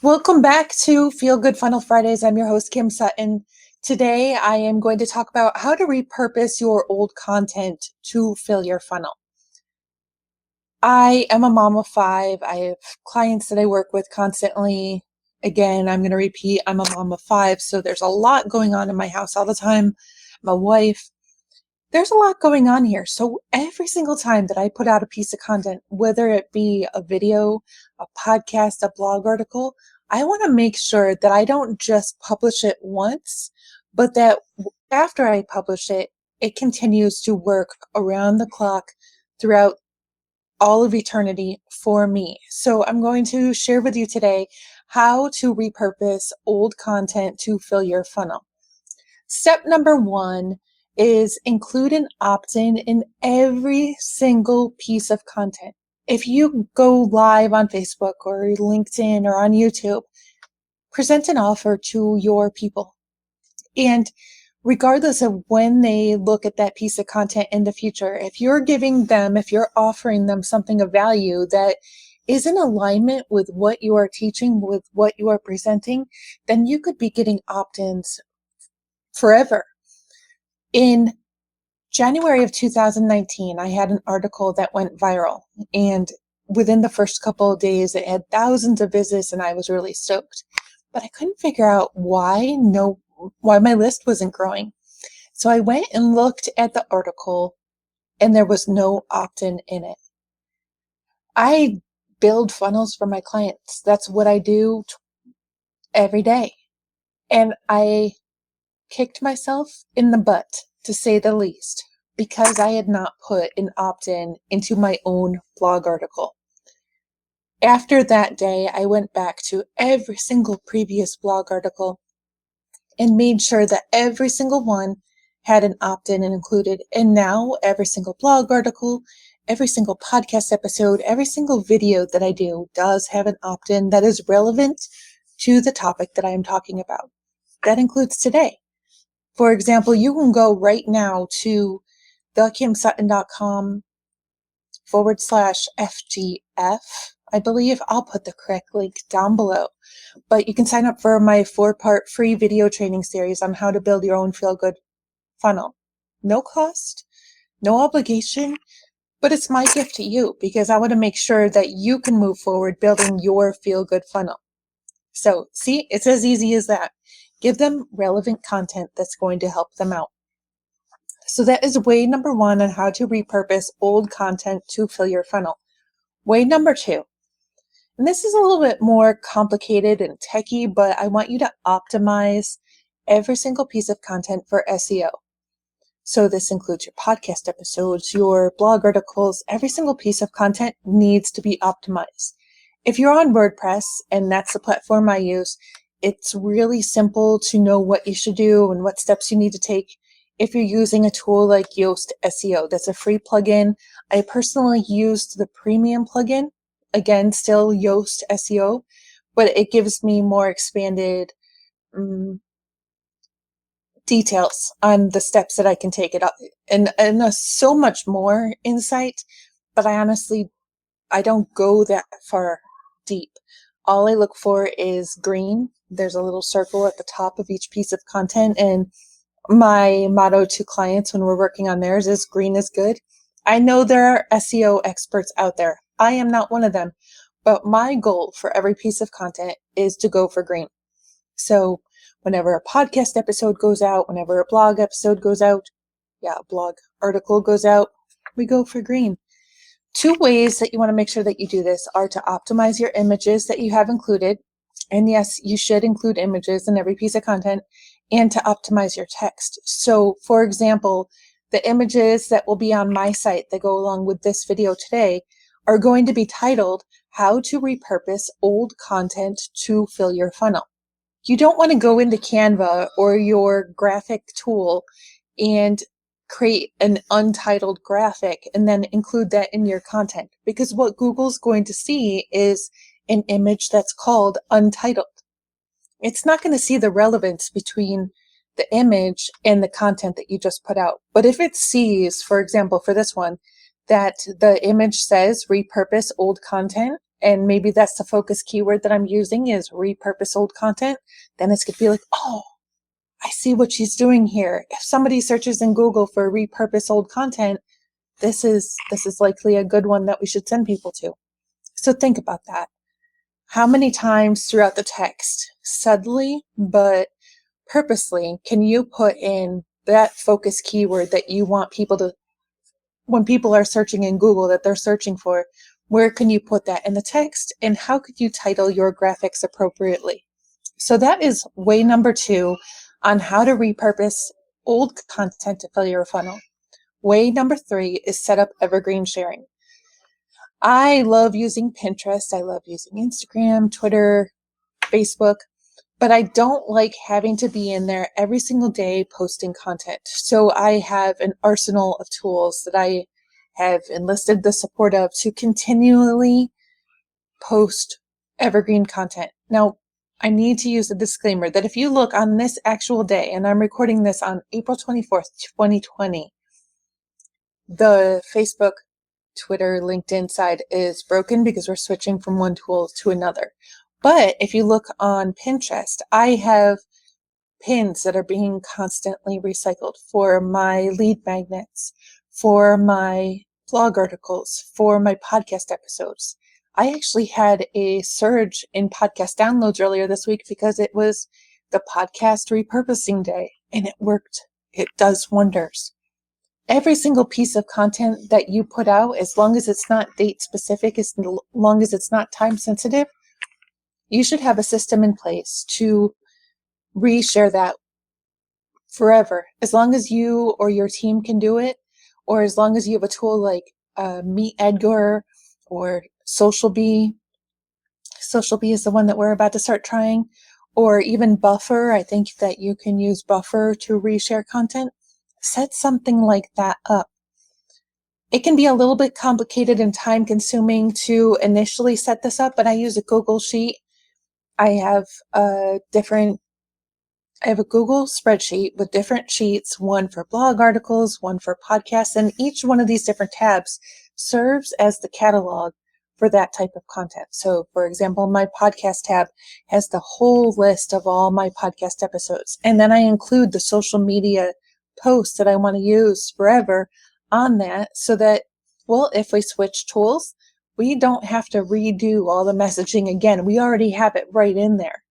Welcome back to Feel Good Funnel Fridays. I'm your host, Kim Sutton. Today, I am going to talk about how to repurpose your old content to fill your funnel. I am a mom of five. I have clients that I work with constantly. Again, I'm going to repeat, I'm a mom of five. So there's a lot going on in my house all the time. My wife, there's a lot going on here. So every single time that I put out a piece of content, whether it be a video, a podcast, a blog article, I want to make sure that I don't just publish it once, but that after I publish it, it continues to work around the clock throughout all of eternity for me. So I'm going to share with you today how to repurpose old content to fill your funnel. Step number one is include an opt-in in every single piece of content. If you go live on Facebook or LinkedIn or on YouTube, present an offer to your people. And regardless of when they look at that piece of content in the future, if you're offering them something of value that is in alignment with what you are teaching, with what you are presenting, then you could be getting opt-ins forever. In January of 2019, I had an article that went viral, and within the first couple of days, it had thousands of visits, and I was really stoked. But I couldn't figure out why my list wasn't growing. So I went and looked at the article, and there was no opt-in in it. I build funnels for my clients. That's what I do every day. And I kicked myself in the butt, to say the least, because I had not put an opt-in into my own blog article. After that day, I went back to every single previous blog article and made sure that every single one had an opt-in included. And now every single blog article, every single podcast episode, every single video that I do does have an opt-in that is relevant to the topic that I am talking about. That includes today. For example, you can go right now to thekimsutton.com/FGF. I believe I'll put the correct link down below. But you can sign up for my 4-part free video training series on how to build your own feel-good funnel. No cost, no obligation, but it's my gift to you because I want to make sure that you can move forward building your feel-good funnel. So see, it's as easy as that. Give them relevant content that's going to help them out. So that is way number one on how to repurpose old content to fill your funnel. Way number two, and this is a little bit more complicated and techy, but I want you to optimize every single piece of content for SEO. So this includes your podcast episodes, your blog articles, every single piece of content needs to be optimized. If you're on WordPress, and that's the platform I use, it's really simple to know what you should do and what steps you need to take. If you're using a tool like Yoast SEO, that's a free plugin. I personally used the premium plugin, again, still Yoast SEO, but it gives me more expanded details on the steps that I can take it up and so much more insight, but I don't go that far deep. All I look for is green. There's a little circle at the top of each piece of content, and my motto to clients when we're working on theirs is green is good. I know there are SEO experts out there. I am not one of them, but my goal for every piece of content is to go for green. So whenever a podcast episode goes out, whenever a blog episode goes out, a blog article goes out, we go for green. Two ways that you want to make sure that you do this are to optimize your images that you have included. And yes, you should include images in every piece of content, and to optimize your text. So for example, the images that will be on my site that go along with this video today are going to be titled How to Repurpose Old Content to Fill Your Funnel. You don't want to go into Canva or your graphic tool and create an untitled graphic and then include that in your content, because what Google's going to see is an image that's called untitled. It's not going to see the relevance between the image and the content that you just put out. But if it sees, for example, for this one, that the image says repurpose old content, and maybe that's the focus keyword that I'm using is repurpose old content, then it's going to be like, oh, I see what she's doing here. If somebody searches in Google for repurpose old content, this is likely a good one that we should send people to. So think about that. How many times throughout the text, subtly but purposely, can you put in that focus keyword that you want people to, when people are searching in Google that they're searching for, where can you put that in the text, and how could you title your graphics appropriately? So that is way number 2 on how to repurpose old content to fill your funnel. Way number 3 is set up evergreen sharing. I love using Pinterest. I love using Instagram, Twitter, Facebook, but I don't like having to be in there every single day posting content. So I have an arsenal of tools that I have enlisted the support of to continually post evergreen content. Now, I need to use a disclaimer that if you look on this actual day, and I'm recording this on April 24th, 2020, the Facebook, Twitter, LinkedIn side is broken because we're switching from one tool to another. But if you look on Pinterest, I have pins that are being constantly recycled for my lead magnets, for my blog articles, for my podcast episodes. I actually had a surge in podcast downloads earlier this week because it was the podcast repurposing day, and it worked. It does wonders. Every single piece of content that you put out, as long as it's not date specific, as long as it's not time sensitive, you should have a system in place to reshare that forever. As long as you or your team can do it, or as long as you have a tool like B.E.T.T.E.R or Social B. Social B is the one that we're about to start trying, or even Buffer. I think that you can use Buffer to reshare content. Set something like that up. It can be a little bit complicated and time consuming to initially set this up, but I use a Google Sheet. I have a Google spreadsheet with different sheets, one for blog articles, one for podcasts, and each one of these different tabs serves as the catalog for that type of content. So, for example, my podcast tab has the whole list of all my podcast episodes, and then I include the social media posts that I want to use forever on that so that, well, if we switch tools, we don't have to redo all the messaging again. We already have it right in there.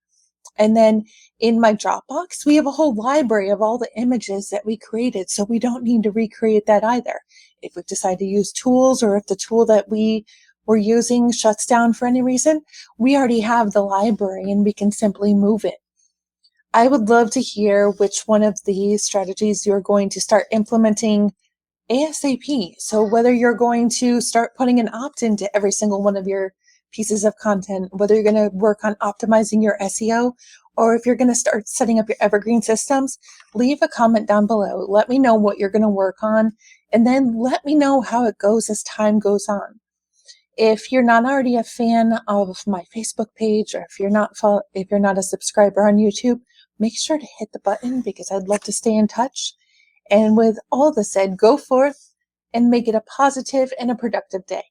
And then in my Dropbox, we have a whole library of all the images that we created, so we don't need to recreate that either. If we decide to use tools, or if the tool that we were using shuts down for any reason, we already have the library and we can simply move it. I would love to hear which one of these strategies you're going to start implementing ASAP. So whether you're going to start putting an opt-in to every single one of your pieces of content, whether you're going to work on optimizing your SEO, or if you're going to start setting up your evergreen systems, leave a comment down below. Let me know what you're going to work on, and then let me know how it goes as time goes on. If you're not already a fan of my Facebook page, or if you're not a subscriber on YouTube, make sure to hit the button because I'd love to stay in touch. And with all this said, go forth and make it a positive and a productive day.